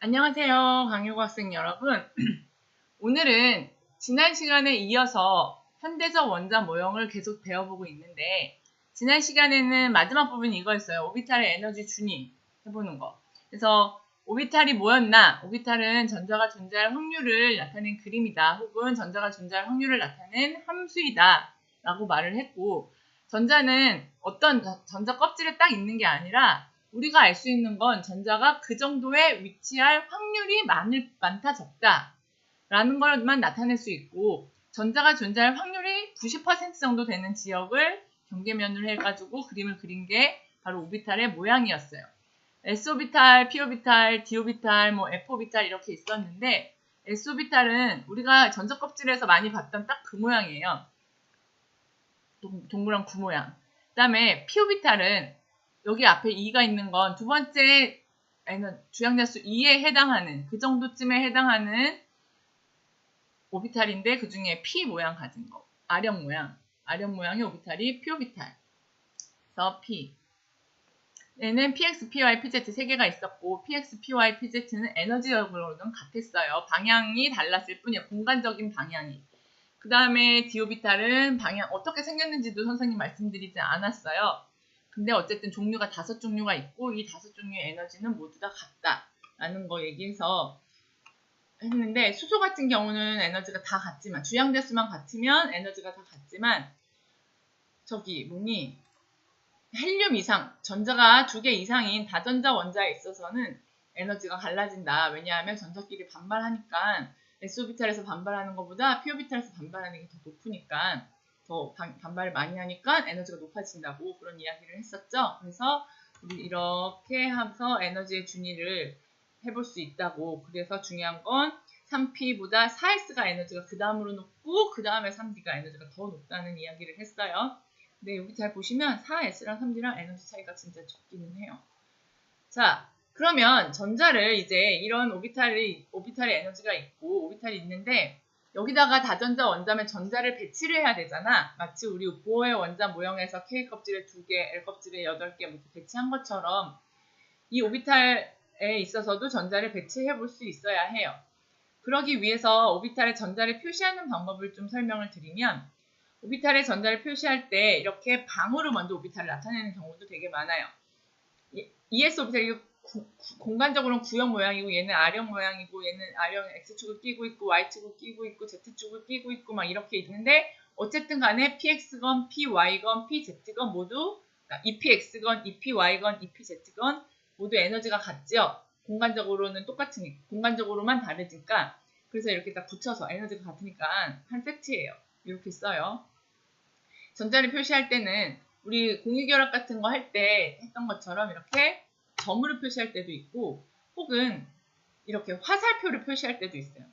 안녕하세요, 강효고 학생 여러분. 오늘은 지난 시간에 이어서 현대적 원자 모형을 계속 배워보고 있는데, 지난 시간에는 마지막 부분이 이거였어요. 오비탈의 에너지 준위 해보는 거. 그래서 오비탈이 뭐였나? 오비탈은 전자가 존재할 확률을 나타낸 그림이다, 혹은 전자가 존재할 확률을 나타낸 함수이다 라고 말을 했고, 전자는 어떤 전자 껍질에 딱 있는 게 아니라 우리가 알 수 있는 건 전자가 그 정도에 위치할 확률이 많다 적다 라는 것만 나타낼 수 있고, 전자가 존재할 확률이 90% 정도 되는 지역을 경계면으로 해가지고 그림을 그린 게 바로 오비탈의 모양이었어요. S오비탈, P오비탈, D오비탈, F오비탈 이렇게 있었는데, S오비탈은 우리가 전자 껍질에서 많이 봤던 딱 그 모양이에요. 동그란 구 모양. 그 다음에 P오비탈은 여기 앞에 2가 있는 건 두 번째 주양자수 2에 해당하는, 그 정도쯤에 해당하는 오비탈인데, 그 중에 P 모양 가진 거. 아령 모양의 오비탈이 P오비탈. 그래서 P. 얘는 PX, PY, PZ 세 개가 있었고, PX, PY, PZ는 에너지적으로는 같았어요. 방향이 달랐을 뿐이에요. 공간적인 방향이. 그 다음에 D오비탈은 방향 어떻게 생겼는지도 선생님 말씀드리지 않았어요. 근데 어쨌든 종류가 5종류가 있고, 이 5종류의 에너지는 모두 다 같다라는 거 얘기해서 했는데, 수소 같은 경우는 에너지가 다 같지만, 주양대수만 같으면 에너지가 다 같지만, 헬륨 이상, 전자가 2개 이상인 다전자 원자에 있어서는 에너지가 갈라진다. 왜냐하면 전자끼리 반발하니까 S오비탈에서 반발하는 것보다 P오비탈에서 반발하는 게 더 높으니까, 더 반발을 많이 하니까 에너지가 높아진다고 그런 이야기를 했었죠. 그래서 우리 이렇게 하면서 에너지의 준위를 해볼 수 있다고. 그래서 중요한 건 3P보다 4S가 에너지가 그 다음으로 높고, 그 다음에 3D가 에너지가 더 높다는 이야기를 했어요. 근데 여기 잘 보시면 4S랑 3D랑 에너지 차이가 진짜 적기는 해요. 자, 그러면 전자를 이제 이런 오비탈의 에너지가 있고, 오비탈이 있는데, 여기다가 다전자 원자면 전자를 배치를 해야 되잖아. 마치 우리 보어의 원자 모형에서 K 껍질에 2개, L 껍질에 8개 이렇게 배치한 것처럼 이 오비탈에 있어서도 전자를 배치해 볼 수 있어야 해요. 그러기 위해서 오비탈의 전자를 표시하는 방법을 좀 설명을 드리면, 오비탈의 전자를 표시할 때 이렇게 방으로 먼저 오비탈을 나타내는 경우도 되게 많아요. ES 오비탈이 공간적으로는 구형 모양이고, 얘는 R형 모양이고, 얘는 R형 X축을 끼고 있고, Y축을 끼고 있고, Z축을 끼고 있고 막 이렇게 있는데, 어쨌든 간에 PX건 PY건 PZ건 모두, EPX건 EPY건 EPZ건 모두 에너지가 같죠. 공간적으로는 똑같으니까, 공간적으로만 다르니까. 그래서 이렇게 딱 붙여서 에너지가 같으니까 한 세트예요. 이렇게 써요. 전자를 표시할 때는 우리 공유결합 같은 거 할 때 했던 것처럼 이렇게 점으로 표시할 때도 있고, 혹은 이렇게 화살표를 표시할 때도 있어요.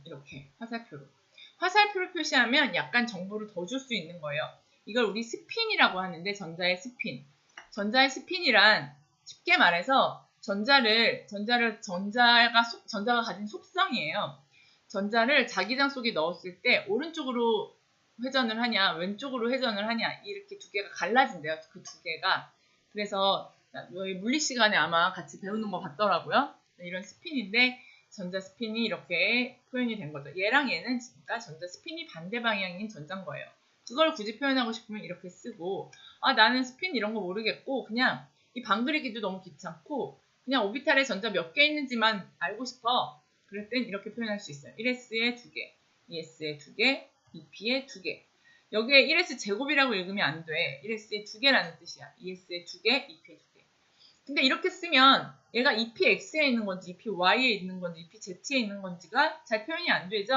이렇게 화살표를 표시하면 약간 정보를 더 줄 수 있는 거예요. 이걸 우리 스핀이라고 하는데, 전자의 스핀이란 쉽게 말해서 전자가 가진 속성이에요. 전자를 자기장 속에 넣었을 때 오른쪽으로 회전을 하냐, 왼쪽으로 회전을 하냐, 이렇게 두 개가 갈라진대요. 그 두 개가. 그래서 물리 시간에 아마 같이 배우는 거 같더라고요. 이런 스핀인데, 전자 스핀이 이렇게 표현이 된 거죠. 얘랑 얘는 진짜 전자 스핀이 반대 방향인 전자인 거예요. 그걸 굳이 표현하고 싶으면 이렇게 쓰고, 나는 스핀 이런 거 모르겠고, 그냥 이 방 그리기도 너무 귀찮고, 그냥 오비탈에 전자 몇 개 있는지만 알고 싶어. 그럴 땐 이렇게 표현할 수 있어요. 1S에 2개, 2S에 2개, 2P에 2개. 여기에 1S 제곱이라고 읽으면 안 돼. 1S에 2개라는 뜻이야. 2S에 2개, 2P에 2개. 근데 이렇게 쓰면 얘가 EPX에 있는 건지, EPY에 있는 건지, EPZ에 있는 건지가 잘 표현이 안 되죠.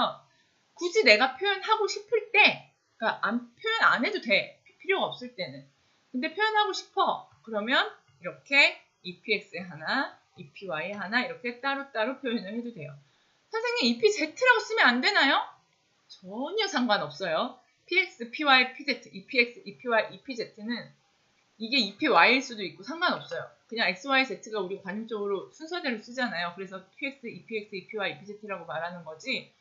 굳이 내가 표현하고 싶을 때, 그러니까 표현 안 해도 돼. 필요가 없을 때는. 근데 표현하고 싶어. 그러면 이렇게 EPX 하나, EPY 하나 이렇게 따로따로 표현을 해도 돼요. 선생님, EPZ라고 쓰면 안 되나요? 전혀 상관없어요. PX, PY, PZ, EPX, EPY, EPZ는 이게 EPY일 수도 있고 상관없어요. 그냥 X, Y, Z가 우리 관용적으로 순서대로 쓰잖아요. 그래서 PX, EPX, EPY, EPZ라고 말하는 거지.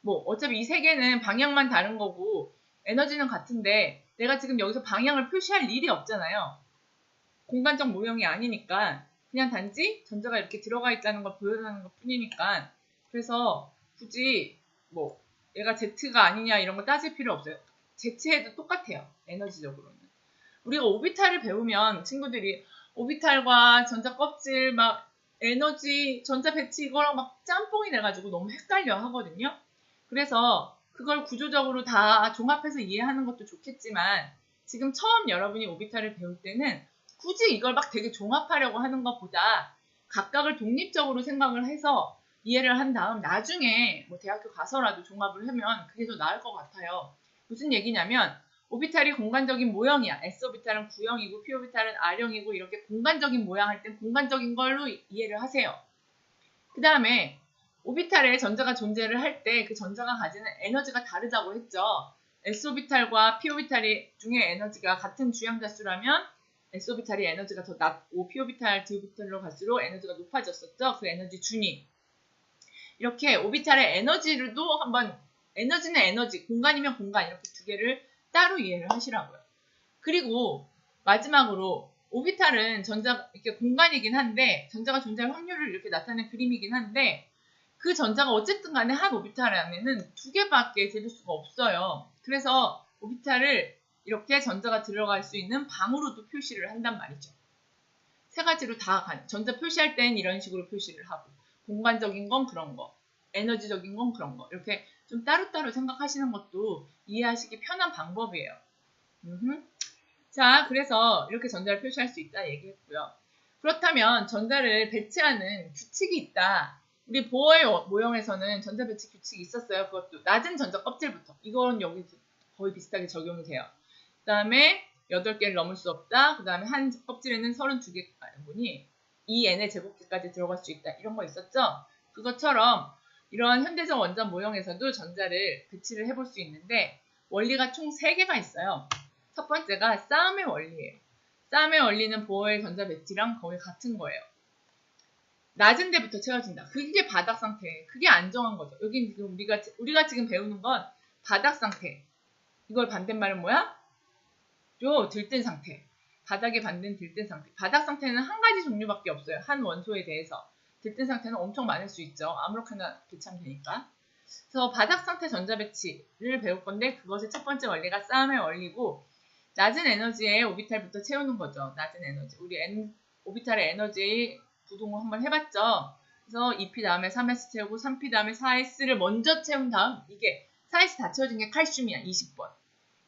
어차피 이 세 개는 방향만 다른 거고 에너지는 같은데, 내가 지금 여기서 방향을 표시할 일이 없잖아요. 공간적 모형이 아니니까 그냥 단지 전자가 이렇게 들어가 있다는 걸 보여주는 것 뿐이니까. 그래서 굳이 뭐 얘가 Z가 아니냐 이런 거 따질 필요 없어요. Z해도 똑같아요. 에너지적으로는. 우리가 오비탈을 배우면 친구들이 오비탈과 전자 껍질 막 에너지, 전자 배치 이거랑 막 짬뽕이 돼가지고 너무 헷갈려 하거든요. 그래서 그걸 구조적으로 다 종합해서 이해하는 것도 좋겠지만 지금 처음 여러분이 오비탈을 배울 때는 굳이 이걸 막 되게 종합하려고 하는 것보다 각각을 독립적으로 생각을 해서 이해를 한 다음 나중에 뭐 대학교 가서라도 종합을 하면 그게 더 나을 것 같아요. 무슨 얘기냐면 오비탈이 공간적인 모형이야. S오비탈은 Gu형이고 P오비탈은 R형이고 이렇게 공간적인 모양 할 땐 공간적인 걸로 이해를 하세요. 그 다음에 오비탈에 전자가 존재를 할 때 그 전자가 가지는 에너지가 다르다고 했죠. S오비탈과 P오비탈 중에 에너지가 같은 주양자수라면 S오비탈이 에너지가 더 낮고 P오비탈, D오비탈로 갈수록 에너지가 높아졌었죠. 그 에너지 준위. 이렇게 오비탈의 에너지도 한번 에너지는 에너지, 공간이면 공간 이렇게 두 개를 따로 이해를 하시라고요. 그리고 마지막으로 오비탈은 전자 이렇게 공간이긴 한데 전자가 존재할 확률을 이렇게 나타내는 그림이긴 한데 그 전자가 어쨌든 간에 한 오비탈 안에는 두 개밖에 들을 수가 없어요. 그래서 오비탈을 이렇게 전자가 들어갈 수 있는 방으로도 표시를 한단 말이죠. 세 가지로 다 전자 표시할 땐 이런 식으로 표시를 하고 공간적인 건 그런 거, 에너지적인 건 그런 거 이렇게 좀 따로따로 생각하시는 것도 이해하시기 편한 방법이에요. 자, 그래서 이렇게 전자를 표시할 수 있다 얘기했고요. 그렇다면 전자를 배치하는 규칙이 있다. 우리 보어의 모형에서는 전자 배치 규칙이 있었어요. 그것도 낮은 전자 껍질부터. 이건 여기 거의 비슷하게 적용이 돼요. 그 다음에 8개를 넘을 수 없다. 그 다음에 한 껍질에는 32개 분이 2n의 제곱계까지 들어갈 수 있다. 이런 거 있었죠? 그것처럼 이런 현대적 원전 모형에서도 전자를 배치를 해볼 수 있는데 원리가 총 3개가 있어요. 첫 번째가 싸움의 원리예요. 싸움의 원리는 보어의 전자 배치랑 거의 같은 거예요. 낮은 데부터 채워진다. 그게 바닥 상태. 그게 안정한 거죠. 여기 지금 우리가 지금 배우는 건 바닥 상태. 이걸 반대말은 뭐야? 요 들뜬 상태. 바닥에 반든 들뜬 상태. 바닥 상태는 한 가지 종류밖에 없어요. 한 원소에 대해서. 들뜬 상태는 엄청 많을 수 있죠. 아무렇게나 배치하면 되니까. 그래서 바닥 상태 전자 배치를 배울 건데 그것의 첫 번째 원리가 싸움의 원리고 낮은 에너지에 오비탈부터 채우는 거죠. 낮은 에너지. 우리 오비탈의 에너지 부동을 한번 해봤죠. 그래서 2p 다음에 3s 채우고 3p 다음에 4s를 먼저 채운 다음 이게 4s 다 채워진 게 칼슘이야. 20번.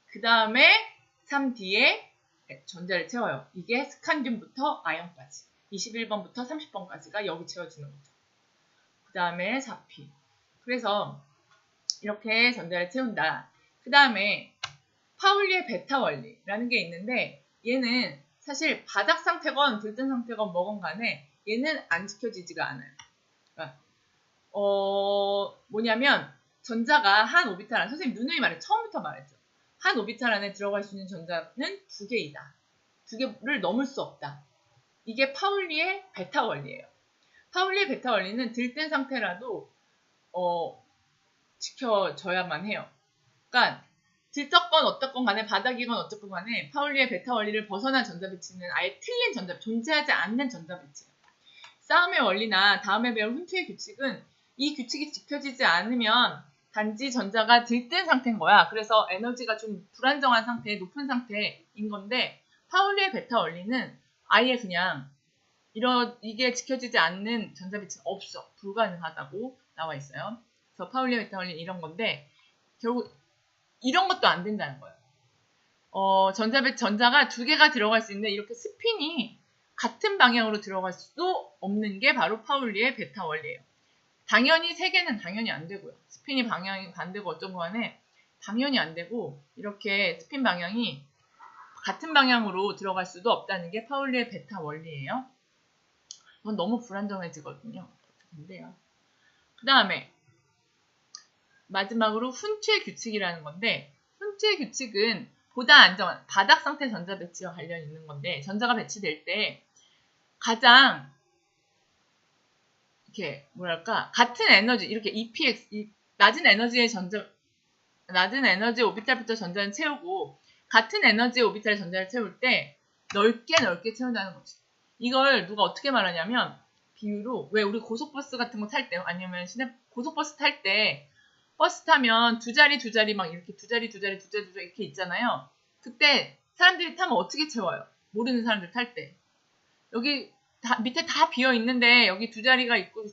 그 다음에 3d에 전자를 채워요. 이게 스칸듐부터 아연까지. 21번부터 30번까지가 여기 채워지는 거죠. 그 다음에 4p. 그래서 이렇게 전자를 채운다. 그 다음에 파울리의 베타 원리라는 게 있는데 얘는 사실 바닥 상태건 들뜬 상태건 뭐건 간에 얘는 안 지켜지지가 않아요. 그러니까 뭐냐면 전자가 한 오비탈 안에 선생님 누누이 처음부터 말했죠. 한 오비탈 안에 들어갈 수 있는 전자는 2개이다. 2개를 넘을 수 없다. 이게 파울리의 베타 원리예요. 파울리의 베타 원리는 들뜬 상태라도 지켜져야만 해요. 그러니까 들떴건 어떻건 간에 바닥이건 어쨌건 간에 파울리의 베타 원리를 벗어난 전자 배치는 아예 틀린 전자, 존재하지 않는 전자 배치예요. 싸움의 원리나 다음에 배울 훈트의 규칙은 이 규칙이 지켜지지 않으면 단지 전자가 들뜬 상태인 거야. 그래서 에너지가 좀 불안정한 상태, 높은 상태인 건데 파울리의 베타 원리는 아예 그냥 이게 지켜지지 않는 전자 배치는 없어. 불가능하다고 나와 있어요. 그래서 파울리의 베타 원리는 이런 건데 결국 이런 것도 안 된다는 거예요. 전자가 2개가 들어갈 수 있는데 이렇게 스핀이 같은 방향으로 들어갈 수 없는 게 바로 파울리의 베타 원리예요. 당연히 3개는 당연히 안 되고요. 스핀이 방향이 반대고 어쩌고 간에 당연히 안 되고 이렇게 스핀 방향이 같은 방향으로 들어갈 수도 없다는 게 파울리의 베타 원리예요. 이건 너무 불안정해지거든요. 근데요. 그 다음에 마지막으로 훈트의 규칙이라는 건데 훈트의 규칙은 보다 안정한 바닥 상태 전자 배치와 관련 있는 건데 전자가 배치될 때 가장 이렇게 뭐랄까 같은 에너지 이렇게 EPX 낮은 에너지의 오비탈부터 전자는 채우고 같은 에너지의 오비탈의 전자를 채울 때 넓게 채운다는 거죠. 이걸 누가 어떻게 말하냐면 비유로 왜 우리 고속버스 같은 거 탈 때 아니면 고속버스 탈 때 버스 타면 두 자리 막 이렇게 두 자리 이렇게 있잖아요. 그때 사람들이 타면 어떻게 채워요? 모르는 사람들 탈 때. 여기 밑에 다 비어 있는데 여기 두 자리가 있고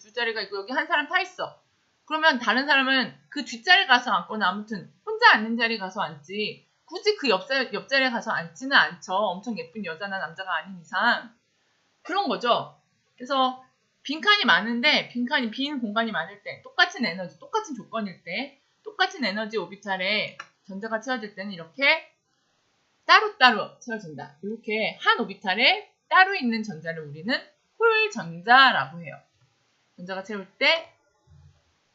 여기 한 사람 타 있어. 그러면 다른 사람은 그 뒷자리 가서 앉거나 아무튼 혼자 앉는 자리 가서 앉지 굳이 그 옆자리에 가서 앉지는 않죠. 엄청 예쁜 여자나 남자가 아닌 이상. 그런 거죠. 그래서 빈 공간이 많을 때, 똑같은 에너지, 똑같은 조건일 때, 똑같은 에너지 오비탈에 전자가 채워질 때는 이렇게 따로따로 채워진다. 이렇게 한 오비탈에 따로 있는 전자를 우리는 홀 전자라고 해요. 전자가 채울 때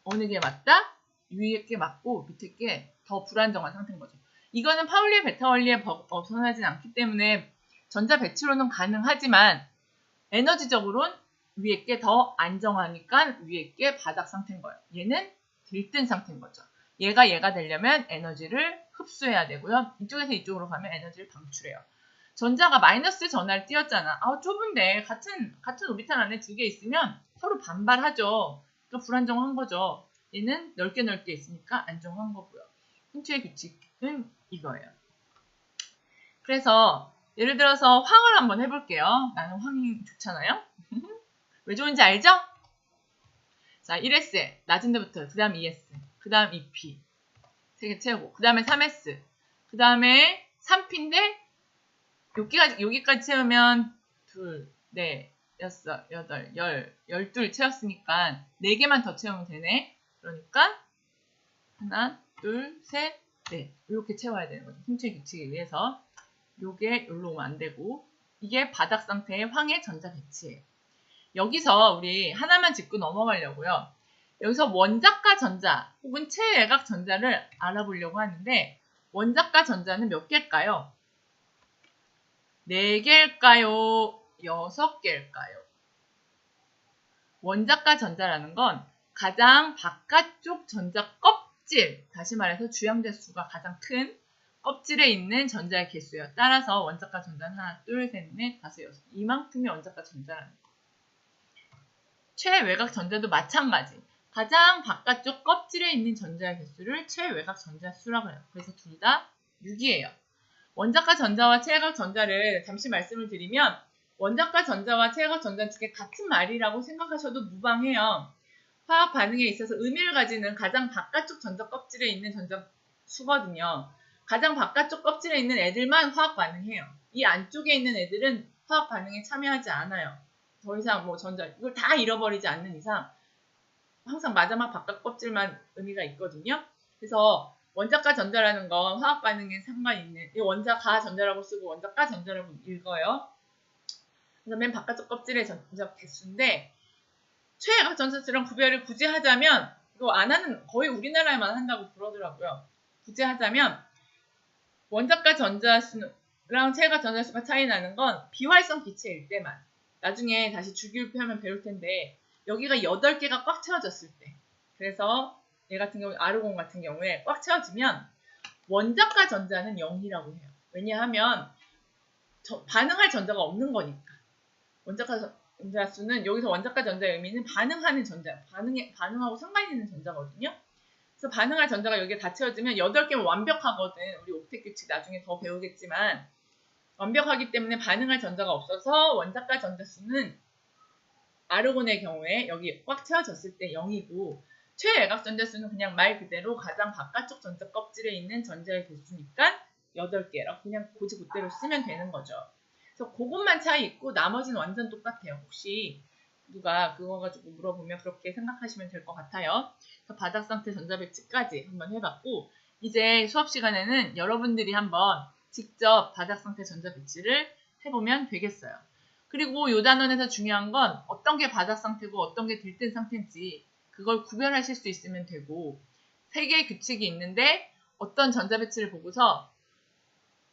어느 게 맞다? 위에 게 맞고 밑에 게 더 불안정한 상태인 거죠. 이거는 파울리의 베타 원리에 벗어나진 않기 때문에 전자 배치로는 가능하지만 에너지적으로는 위에 게 더 안정하니까 위에 게 바닥 상태인 거예요. 얘는 들뜬 상태인 거죠. 얘가 되려면 에너지를 흡수해야 되고요. 이쪽에서 이쪽으로 가면 에너지를 방출해요. 전자가 마이너스 전하를 띄웠잖아. 좁은데 같은 오비탈 안에 두 개 있으면 서로 반발하죠. 그러니까 불안정한 거죠. 얘는 넓게 있으니까 안정한 거고요. 힌트의 규칙은 이거예요. 그래서 예를 들어서 황을 한번 해볼게요. 나는 황이 좋잖아요. 왜 좋은지 알죠? 자, 1S 낮은 데부터 그 다음 2S 그 다음 2P 3개 채우고 그 다음에 3S 그 다음에 3P인데 여기까지 채우면 2, 4, 6, 8, 12 채웠으니까 4개만 더 채우면 되네. 그러니까 하나, 둘, 셋, 넷 이렇게 채워야 되는 거죠. 힘추의 규칙에 의해서. 요게 여기로 오면 안 되고 이게 바닥 상태의 황의 전자 배치예요. 여기서 우리 하나만 짚고 넘어가려고요. 여기서 원자가 전자 혹은 최외곽 전자를 알아보려고 하는데 원자가 전자는 몇 개일까요? 4개일까요? 6개일까요? 원자가 전자라는 건 가장 바깥쪽 전자 껍질, 다시 말해서 주양대 수가 가장 큰 껍질에 있는 전자의 개수예요. 따라서 원자가 전자는 하나, 둘, 셋, 넷, 다섯, 여섯. 이만큼이 원자가 전자라는 거예요. 최외곽 전자도 마찬가지. 가장 바깥쪽 껍질에 있는 전자의 개수를 최외곽 전자수라고 해요. 그래서 둘 다 6이에요. 원자가 전자와 최외곽 전자를 잠시 말씀을 드리면 원자가 전자와 최외곽 전자는 두 개 같은 말이라고 생각하셔도 무방해요. 화학 반응에 있어서 의미를 가지는 가장 바깥쪽 전자 껍질에 있는 전자 수거든요. 가장 바깥쪽 껍질에 있는 애들만 화학 반응해요. 이 안쪽에 있는 애들은 화학 반응에 참여하지 않아요. 더 이상 전자 이걸 다 잃어버리지 않는 이상 항상 마지막 바깥 껍질만 의미가 있거든요. 그래서 원자가 전자라는 건 화학 반응에 상관이 있는 이 원자가 전자라고 쓰고 원자가 전자라고 읽어요. 그래서 맨 바깥쪽 껍질의 전자 개수인데 최외곽 전자수랑 구별을 굳이 하자면 이거 안 하는 거의 우리나라에만 한다고 그러더라고요. 굳이 하자면 원자가 전자수랑 최외곽 전자수가 차이 나는 건 비활성 기체일 때만. 나중에 다시 주기율표 하면 배울 텐데 여기가 8개가 꽉 채워졌을 때. 그래서 얘 같은 경우 아르곤 같은 경우에 꽉 채워지면 원자가 전자는 0이라고 해요. 왜냐하면 반응할 전자가 없는 거니까. 원자가 전자 수는 여기서 원자가 전자의 의미는 반응하는 전자, 반응하고 상관 있는 전자거든요. 그래서 반응할 전자가 여기에 다 채워지면 8개면 완벽하거든. 우리 옥텟 규칙 나중에 더 배우겠지만 완벽하기 때문에 반응할 전자가 없어서 원자가 전자 수는 아르곤의 경우에 여기 꽉 채워졌을 때 0이고 최외곽 전자 수는 그냥 말 그대로 가장 바깥쪽 전자 껍질에 있는 전자의 개수니까 8개라고 그냥 고지고대로 쓰면 되는 거죠. 그래서 그것만 차이 있고 나머지는 완전 똑같아요. 혹시 누가 그거 가지고 물어보면 그렇게 생각하시면 될 것 같아요. 그래서 바닥 상태 전자 배치까지 한번 해봤고 이제 수업 시간에는 여러분들이 한번 직접 바닥 상태 전자 배치를 해보면 되겠어요. 그리고 이 단원에서 중요한 건 어떤 게 바닥 상태고 어떤 게 들뜬 상태인지 그걸 구별하실 수 있으면 되고 3개의 규칙이 있는데 어떤 전자 배치를 보고서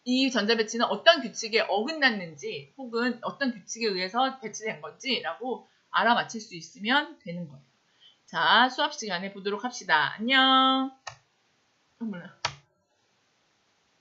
이 전자 배치는 어떤 규칙에 어긋났는지 혹은 어떤 규칙에 의해서 배치된 건지 라고 알아맞힐 수 있으면 되는 거예요. 자, 수업 시간에 보도록 합시다. 안녕. 몰라.